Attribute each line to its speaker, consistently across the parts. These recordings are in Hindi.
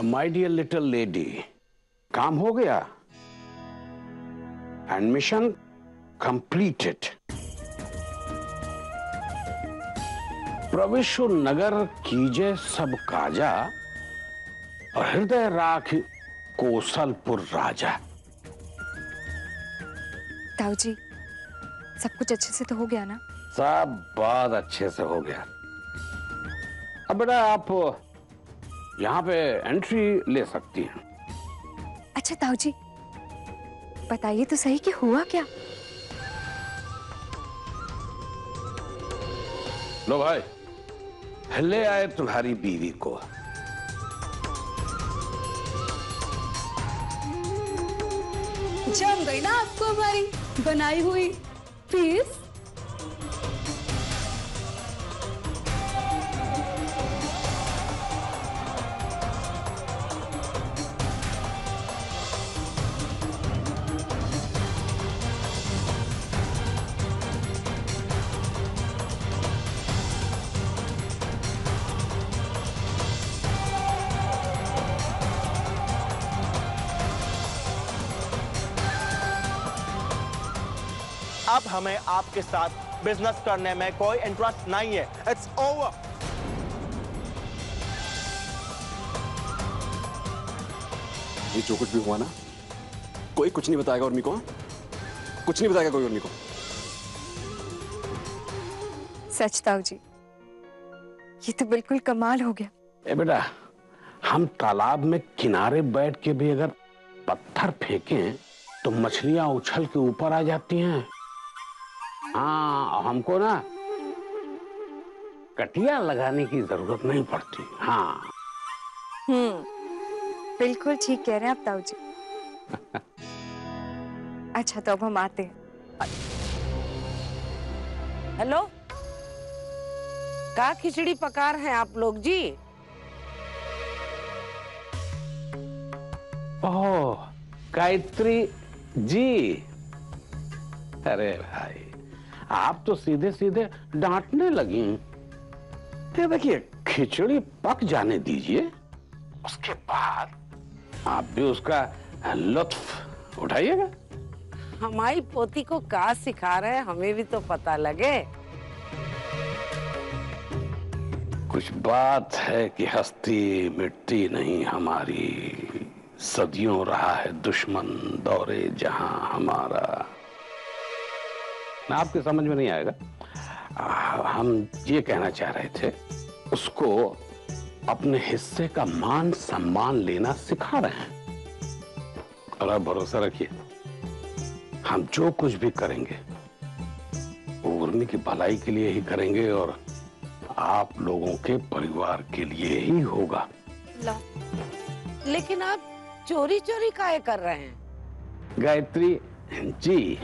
Speaker 1: माय डियर लिटिल लेडी, काम हो गया? Admission completed. प्रविशु नगर कीजे सब काजा, और हृदय राख कौशलपुर राजा।
Speaker 2: ताऊ जी, सब कुछ अच्छे से तो हो गया ना?
Speaker 1: सब बहुत अच्छे से हो गया। अब बेटा आप यहाँ पे एंट्री ले सकती हैं।
Speaker 2: अच्छा ताऊ जी, बताइए तो सही कि हुआ क्या?
Speaker 1: लो भाई, ले आए तुम्हारी बीवी को।
Speaker 3: जम गई ना आपको हमारी बनाई हुई फीस?
Speaker 4: अब हमें आपके साथ बिजनेस करने में कोई इंटरेस्ट नहीं है। It's over.
Speaker 5: ये जो कुछ भी हुआ ना, कोई कुछ नहीं बताएगा उर्मी को। कुछ नहीं बताएगा कोई उर्मी को।
Speaker 2: सच ताऊ जी, ये तो बिल्कुल कमाल हो गया।
Speaker 1: ए बेटा, हम तालाब में किनारे बैठ के भी अगर पत्थर फेंकें तो मछलियां उछल के ऊपर आ जाती हैं। हाँ, हमको ना कटिया लगाने की जरूरत नहीं पड़ती। हाँ
Speaker 2: बिल्कुल ठीक कह रहे हैं आप ताऊ जी। अच्छा तो अब हम आते हैं।
Speaker 6: हेलो, का खिचड़ी पका रहे हैं आप लोग जी?
Speaker 1: ओह गायत्री जी, अरे भाई आप तो सीधे सीधे डांटने लगी। ये देखिए, खिचड़ी पक जाने दीजिए, उसके बाद आप भी उसका लुत्फ उठाइएगा।
Speaker 6: हमारी पोती को का सिखा रहे हैं, हमें भी तो पता लगे।
Speaker 1: कुछ बात है कि हस्ती मिटती नहीं हमारी, सदियों रहा है दुश्मन दौरे जहां हमारा। ना आपके समझ में नहीं आएगा। हम ये कहना चाह रहे थे, उसको अपने हिस्से का मान सम्मान लेना सिखा रहे हैं। और आप भरोसा रखिए, हम जो कुछ भी करेंगे वो उर्मी की भलाई के लिए ही करेंगे और आप लोगों के परिवार के लिए ही होगा।
Speaker 6: लेकिन आप चोरी चोरी काहे कर रहे हैं?
Speaker 1: गायत्री जी,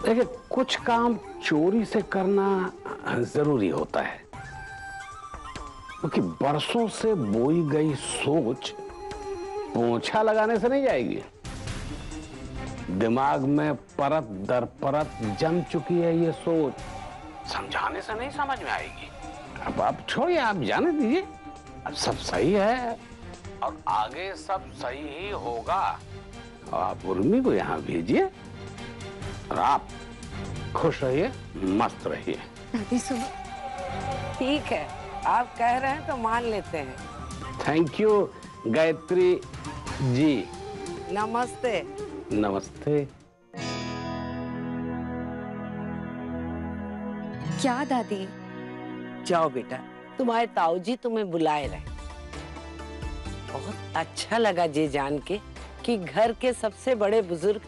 Speaker 1: देखिए कुछ काम चोरी से करना जरूरी होता है, क्योंकि बरसों से बोई गई सोच पोंछा लगाने से नहीं जाएगी। दिमाग में परत दर परत जम चुकी है ये सोच, समझाने से नहीं समझ में आएगी। अब आप छोड़िए, आप जाने दीजिए, अब सब सही है और आगे सब सही ही होगा। आप उर्मी को यहाँ भेजिए और आप खुश रहिए, मस्त रहिए।
Speaker 2: दादी सुनो।
Speaker 6: ठीक है, आप कह रहे हैं तो मान लेते हैं।
Speaker 1: Thank you Gayatri ji.
Speaker 6: नमस्ते।
Speaker 1: नमस्ते।
Speaker 2: क्या दादी?
Speaker 6: जाओ बेटा, तुम्हारे ताऊ जी तुम्हें बुलाए रहे। बहुत अच्छा लगा ये जान के कि घर के सबसे बड़े बुजुर्ग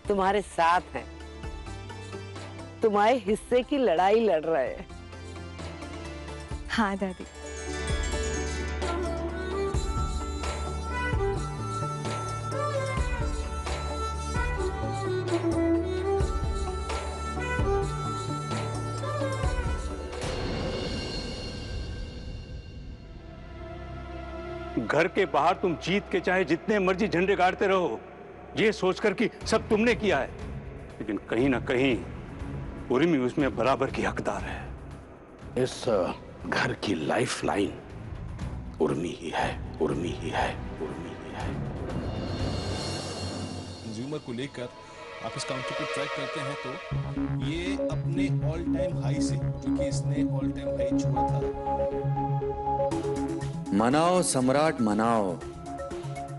Speaker 6: तुम्हारे साथ हैं, तुम्हारे हिस्से की लड़ाई लड़ रहे हैं।
Speaker 2: हाँ दादी।
Speaker 7: घर के बाहर तुम जीत के चाहे जितने मर्जी झंडे गाड़ते रहो, ये सोचकर कि सब तुमने किया है, लेकिन कहीं ना कहीं उर्मी उसमें बराबर की हकदार है।
Speaker 1: इस घर की लाइफ लाइन
Speaker 5: उर्मी ही है, उर्मी ही है, उर्मी ही है।
Speaker 8: कंज्यूमर को लेकर आप इस काउंटर को ट्रैक करते हैं तो ये अपने ऑल टाइम हाई से, जो कि इसने ऑल टाइम हाई छुआ था।
Speaker 9: मनाओ सम्राट मनाओ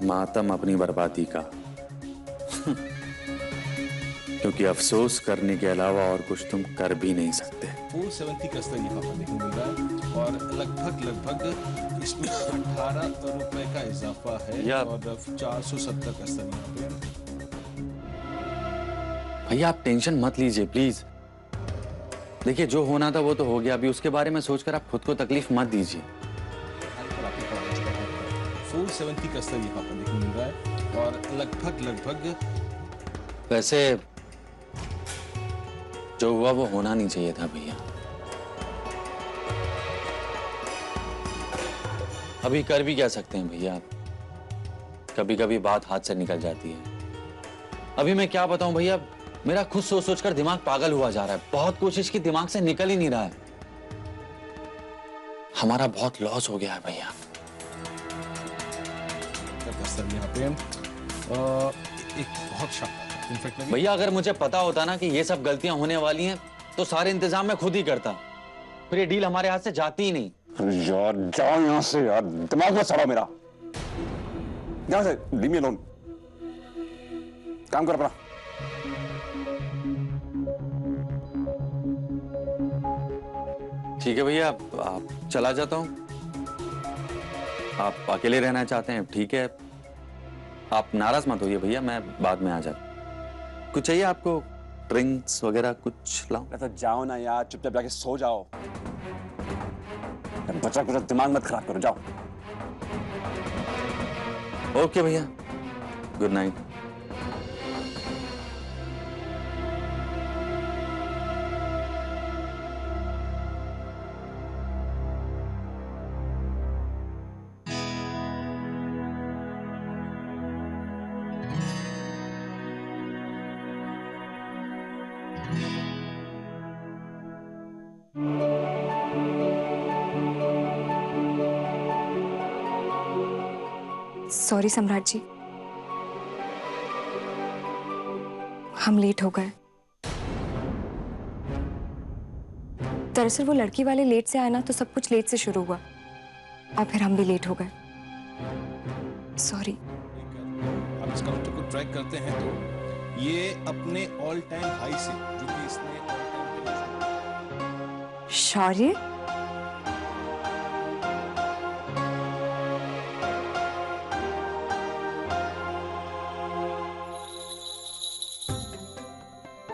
Speaker 9: मातम अपनी बर्बादी का क्योंकि अफसोस करने के अलावा और कुछ तुम कर भी नहीं सकते।
Speaker 8: 470 का स्तर यहाँ पर देखने मिल रहा है और लगभग इसमें 18 रुपए का इजाफा है और 470 का स्तर यहाँ पे।
Speaker 9: भैया आप टेंशन मत लीजिए प्लीज। देखिए जो होना था वो तो हो गया, अभी उसके बारे में सोचकर आप खुद को तकलीफ मत दीजिए।
Speaker 8: 470 का स्तर यहाँ पर देखने मिल रहा है और लगभग
Speaker 9: वैसे जो हुआ वो होना नहीं चाहिए था भैया। अभी कर भी क्या सकते हैं भैया, कभी कभी बात हाथ से निकल जाती है। अभी मैं क्या बताऊं भैया, मेरा खुद सोच सोच कर दिमाग पागल हुआ जा रहा है। बहुत कोशिश की, दिमाग से निकल ही नहीं रहा है। हमारा बहुत लॉस हो गया है भैया।
Speaker 8: यहाँ पे एक बहुत शानदार इनफैक्ट
Speaker 9: भैया अगर मुझे पता होता ना कि ये सब गलतियां होने वाली हैं तो सारे इंतजाम मैं खुद ही करता, फिर ये डील हमारे हाथ से जाती ही नहीं।
Speaker 5: यार जाओ यहाँ से यार, दिमाग मत सड़ाओ मेरा। यहाँ से लीव मी अलोन, काम कर अपना।
Speaker 9: ठीक है भैया, आप चला जाता हूँ। आप अकेले रहना चाहते हैं, ठीक है। आप नाराज मत होइए भैया, मैं बाद में आ जाता। कुछ चाहिए आपको, ड्रिंक्स वगैरह कुछ लाऊं?
Speaker 5: तो जाओ ना यार, चुपचाप जाके सो जाओ। बचा कुछ दिमाग मत खराब करो, जाओ।
Speaker 9: ओके भैया, गुड नाइट।
Speaker 2: सॉरी सम्राट जी, हम लेट हो गए। दरअसल वो लड़की वाले लेट से आए ना, तो सब कुछ लेट से शुरू हुआ और फिर हम भी लेट हो गए। सॉरी।
Speaker 8: आप इस काउंटर को ट्रैक करते हैं तो ये अपने ऑल टाइम हाई से, जो कि इसने ऑल टाइम
Speaker 2: शौर्य,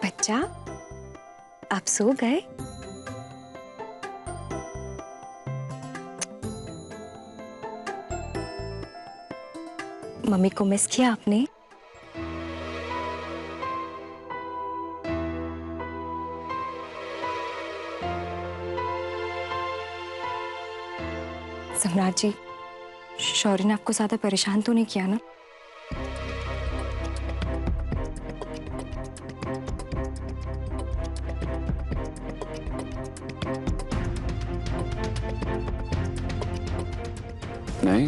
Speaker 2: बच्चा आप सो गए? मम्मी को मिस किया आपने? सम्राट जी, शौर्य ने आपको ज्यादा परेशान तो नहीं किया ना?
Speaker 5: नहीं,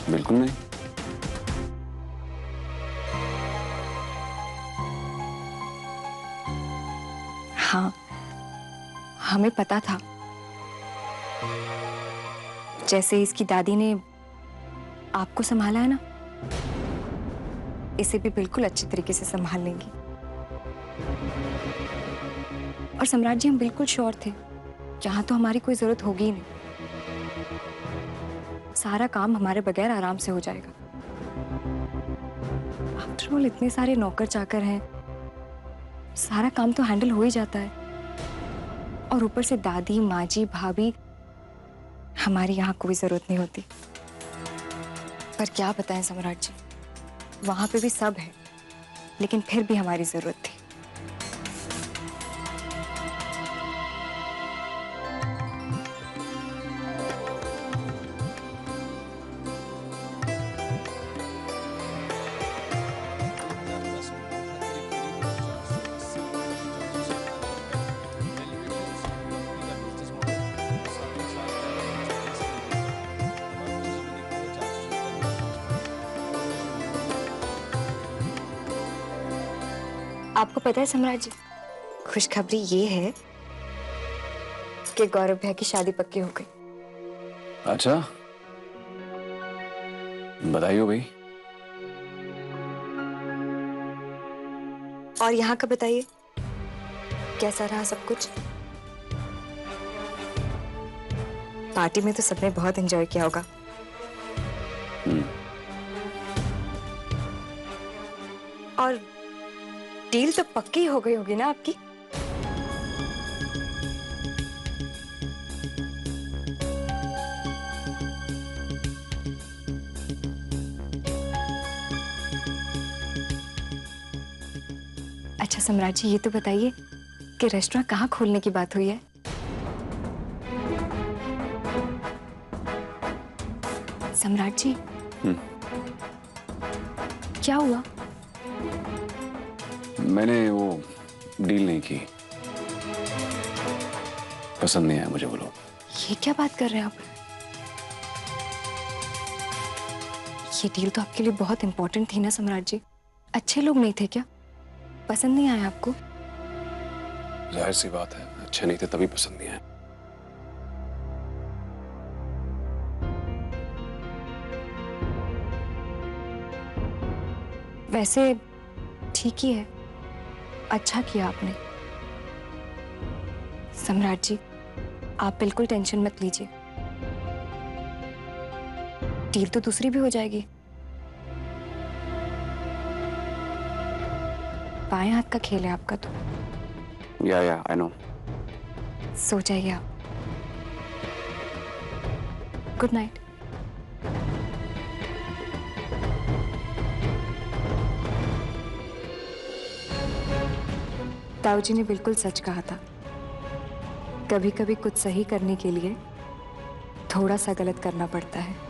Speaker 5: बिल्कुल नहीं।
Speaker 2: हाँ, हमें पता था। जैसे इसकी दादी ने आपको संभाला है ना, इसे भी बिल्कुल अच्छे तरीके से संभाल लेंगी। और सम्राट जी, हम बिल्कुल श्योर थे, यहाँ तो हमारी कोई जरूरत होगी ही नहीं। सारा काम हमारे बगैर आराम से हो जाएगा। आफ्टर ऑल इतने सारे नौकर चाकर हैं, सारा काम तो हैंडल हो ही जाता है। और ऊपर से दादी, माँ जी, भाभी, हमारी यहाँ कोई जरूरत नहीं होती। पर क्या बताएं सम्राट जी, वहां पे भी सब है, लेकिन फिर भी हमारी जरूरत थी। आपको पता है सम्राट जी, खुशखबरी ये है कि गौरव भैया की शादी पक्की हो गई।
Speaker 5: अच्छा, बधाई हो भाई।
Speaker 2: और यहाँ का बताइए, कैसा रहा सब कुछ? पार्टी में तो सबने बहुत एंजॉय किया होगा। और डील तो पक्की हो गई होगी ना आपकी? अच्छा सम्राट जी, ये तो बताइए कि रेस्टोरेंट कहाँ खोलने की बात हुई है? सम्राट जी, क्या हुआ?
Speaker 5: मैंने वो डील नहीं की, पसंद नहीं आया मुझे वो लोग।
Speaker 2: ये क्या बात कर रहे हैं आप? ये डील तो आपके लिए बहुत इंपॉर्टेंट थी ना सम्राट जी। अच्छे लोग नहीं थे क्या? पसंद नहीं आया आपको?
Speaker 5: जाहिर सी बात है, अच्छे नहीं थे तभी पसंद नहीं आया।
Speaker 2: वैसे ठीक ही है, अच्छा किया आपने। सम्राट जी, आप बिल्कुल टेंशन मत लीजिए, डील तो दूसरी भी हो जाएगी। बाएं हाथ का खेल है आपका तो।
Speaker 5: या आई नो।
Speaker 2: सो जाइए आप। Good night. ताऊ जी ने बिल्कुल सच कहा था, कभी कभी कुछ सही करने के लिए थोड़ा सा गलत करना पड़ता है।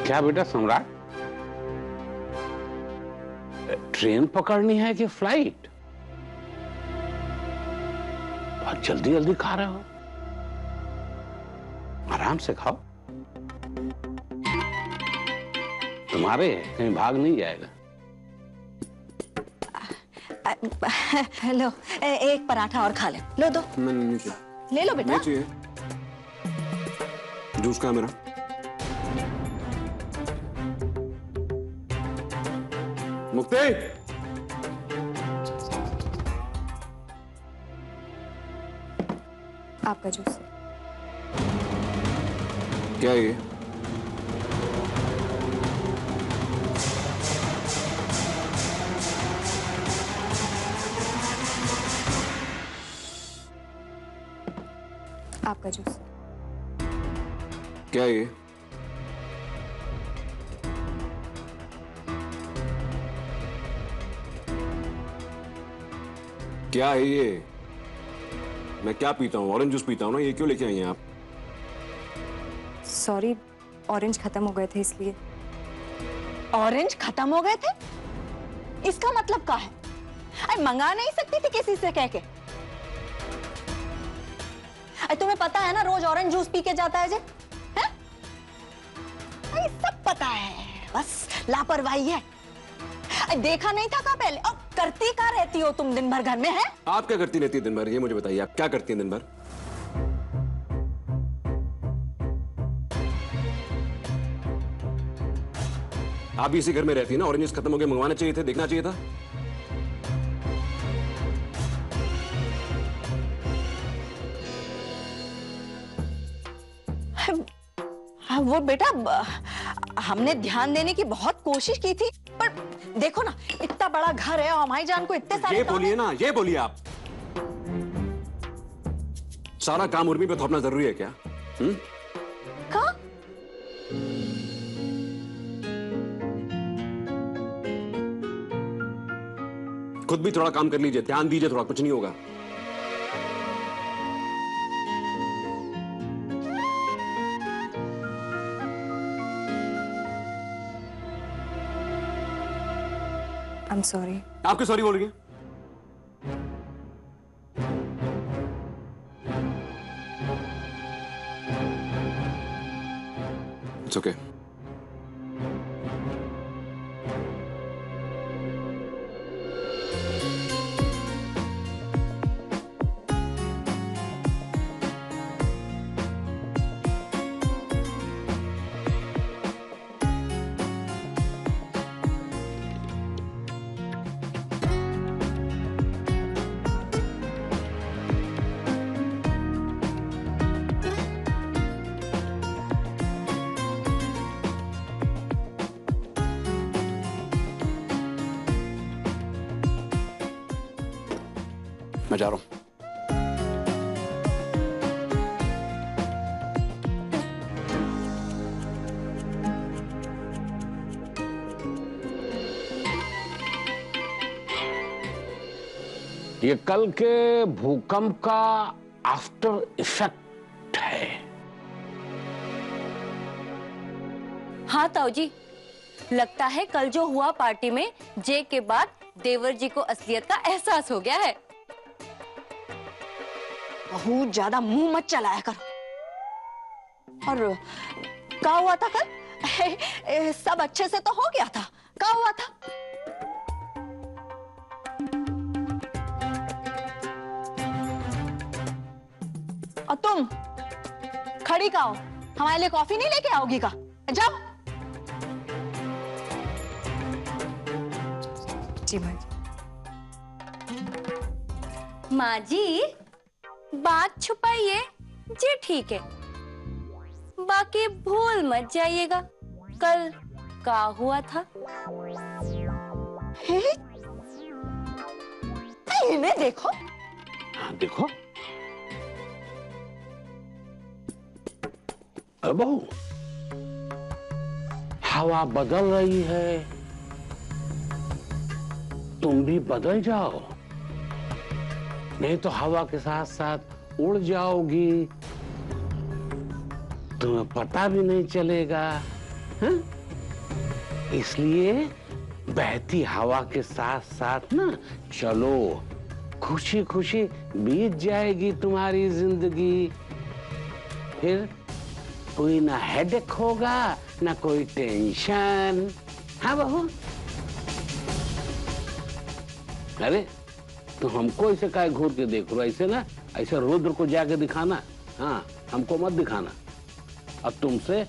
Speaker 1: क्या बेटा सम्राट, ट्रेन पकड़नी है कि फ्लाइट? बहुत जल्दी जल्दी खा रहे हो, आराम से खाओ, तुम्हारे कहीं भाग नहीं जाएगा।
Speaker 3: हेलो, एक पराठा और खा ले। लो दो।
Speaker 5: नहीं चाहिए।
Speaker 3: ले लो बेटा।
Speaker 5: नहीं चाहिए। जूस का मेरा। मुक्ति,
Speaker 2: आपका जूस।
Speaker 5: क्या ये?
Speaker 2: आपका जूस।
Speaker 5: क्या ये? क्या है ये? मैं क्या पीता हूँ? ऑरेंज जूस पीता हूँ ना। ये क्यों लेके आई हैं आप?
Speaker 2: सॉरी, ऑरेंज खत्म हो गए थे इसलिए।
Speaker 3: ऑरेंज खत्म हो गए थे? इसका मतलब क्या है? अरे मंगा नहीं सकती थी किसी से कह के? अरे तुम्हें पता है ना रोज ऑरेंज जूस पी के जाता है जे? हैं? अरे सब पता है, बस लापरवाही है। अरे देखा नहीं था क्या पहले? अब करती क्या रहती हो तुम दिन भर घर में? है
Speaker 5: आप क्या करती रहती है दिन भर? ये मुझे बताइए, आप क्या करती हैं दिन भर? आप भी इसी घर में रहती है ना? ऑरेंजेस खत्म हो गए, मंगवाने चाहिए थे, देखना चाहिए था।
Speaker 3: वो बेटा, हमने ध्यान देने की बहुत कोशिश की थी, पर देखो ना, इतना बड़ा घर है और हमारी जान को इतने सारे
Speaker 5: ये बोलिए ना, ये बोलिए आप। सारा काम उर्मी पे थोपना जरूरी है क्या?
Speaker 3: का?
Speaker 5: खुद भी थोड़ा काम कर लीजिए, ध्यान दीजिए थोड़ा, कुछ नहीं होगा।
Speaker 2: I'm sorry.
Speaker 5: आप क्यों सॉरी बोल रही हैं? It's okay. मैं जा रहा हूं।
Speaker 1: ये कल के भूकंप का आफ्टर इफेक्ट है।
Speaker 10: हाँ ताऊ जी, लगता है कल जो हुआ पार्टी में जे के बाद देवर जी को असलियत का एहसास हो गया है।
Speaker 3: बहुत ज्यादा मुंह मत चलाया करो। और क्या हुआ था कल? सब अच्छे से तो हो गया था। क्या हुआ था? और तुम खड़ी का हो, हमारे लिए कॉफी नहीं लेके आओगी का? जाओ।
Speaker 2: जी माँ।
Speaker 10: माँ जी, बात छुपाइए जी, ठीक है, बाकी भूल मत जाइएगा कल क्या हुआ था।
Speaker 3: इन्हें देखो।
Speaker 1: हाँ देखो। बहू, हवा बदल रही है, तुम भी बदल जाओ, नहीं तो हवा के साथ साथ उड़ जाओगी, तुम्हें पता भी नहीं चलेगा। हाँ? इसलिए बहती हवा के साथ साथ ना चलो, खुशी खुशी बीत जाएगी तुम्हारी जिंदगी। फिर कोई ना हेडेक होगा, ना कोई टेंशन। हाँ बहू? अरे तो हमको ऐसे काय घूर के देख रहे हो? ऐसे ना, ऐसे रुद्र को जाके दिखाना, हाँ हमको मत दिखाना। अब तुमसे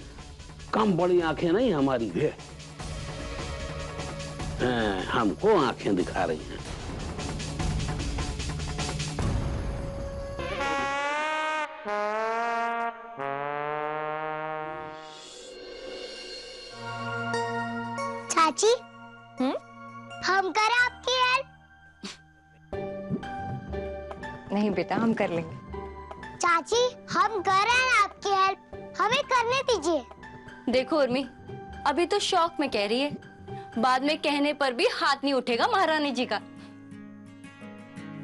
Speaker 1: कम बड़ी आंखें नहीं हमारी भी, हमको आंखें दिखा रही हैं।
Speaker 11: चाची, हम करें आपकी हेल्प?
Speaker 2: नहीं बेटा, हम कर लेंगे।
Speaker 11: चाची, हम कर रहे हैं आपकी हेल्प, हमें करने दीजिए।
Speaker 10: देखो उर्मी, अभी तो शौक में कह रही है, बाद में कहने पर भी हाथ नहीं उठेगा महारानी जी का।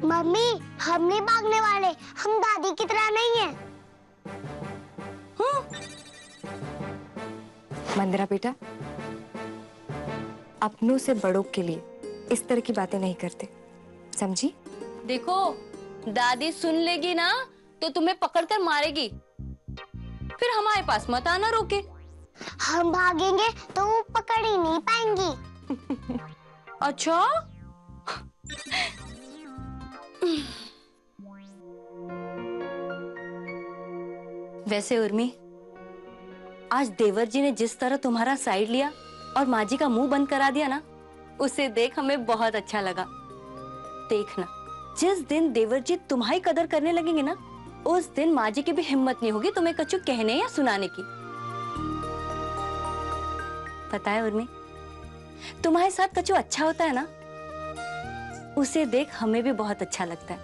Speaker 11: मम्मी, हम नहीं भागने वाले, हम दादी की तरह नहीं है।
Speaker 2: मंदिरा बेटा, अपनों से बड़ों के लिए इस तरह की बातें नहीं करते, समझी?
Speaker 10: देखो, दादी सुन लेगी ना तो तुम्हें पकड़कर मारेगी, फिर हमारे पास मत आना रोके।
Speaker 11: हम भागेंगे तो वो पकड़ ही नहीं पाएंगी।
Speaker 10: अच्छा? वैसे उर्मी, आज देवर जी ने जिस तरह तुम्हारा साइड लिया और माँ जी का मुंह बंद करा दिया ना, उसे देख हमें बहुत अच्छा लगा। देखना, जिस दिन देवर जी तुम्हारी कदर करने लगेंगे ना, उस दिन माँ जी की भी हिम्मत नहीं होगी तुम्हें कछु कहने या सुनाने की। पता है उर्मी, तुम्हारे साथ कछु अच्छा होता है ना, उसे देख हमें भी बहुत अच्छा लगता है।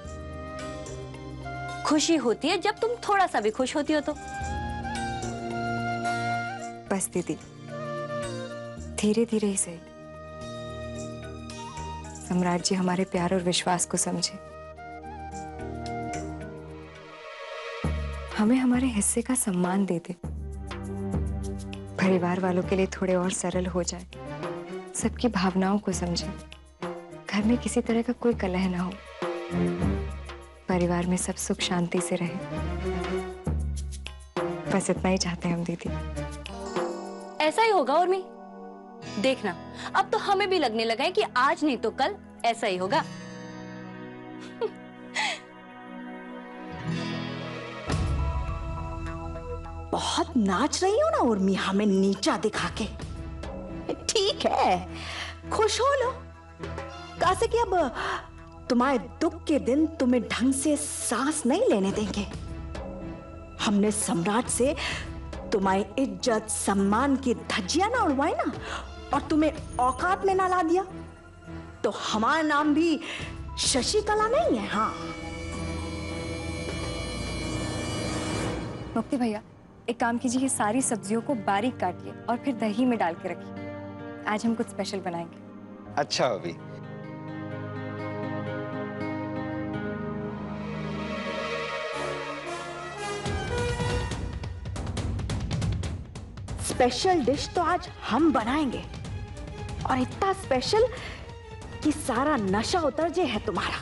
Speaker 10: खुशी होती है जब तुम थोड़ा सा भी खुश होती हो तो।
Speaker 2: बस दीदी, धीरे धीरे ही सही, सम्राट जी हमारे प्यार और विश्वास को समझे, हमें हमारे हिस्से का सम्मान दे दे, परिवार वालों के लिए थोड़े और सरल हो जाए, सबकी भावनाओं को समझे। घर में किसी तरह का कोई कलह ना हो, परिवार में सब सुख शांति से रहे, बस इतना ही चाहते हैं हम दीदी।
Speaker 10: ऐसा ही होगा उर्मी, देखना अब तो हमें भी लगने लगा है कि आज नहीं तो कल ऐसा ही होगा।
Speaker 3: बहुत नाच रही हो ना उर्मी, हमें नीचा दिखा के। ठीक है, खुश हो लो, कैसे कि अब तुम्हारे दुख के दिन तुम्हें ढंग से सांस नहीं लेने देंगे। हमने सम्राट से तुम्हारी इज्जत सम्मान की धज्जियां ना उड़वाई ना, और तुम्हें औकात में ना ला दिया, तो हमारा नाम भी शशिकला नहीं है। हाँ
Speaker 2: मुक्ति भैया, एक काम कीजिए, ये सारी सब्जियों को बारीक काटिए और फिर दही में डाल के रखिए। आज हम कुछ स्पेशल बनाएंगे।
Speaker 12: अच्छा अभी।
Speaker 3: स्पेशल डिश तो आज हम बनाएंगे, और इतना स्पेशल कि सारा नशा उतर जे है तुम्हारा।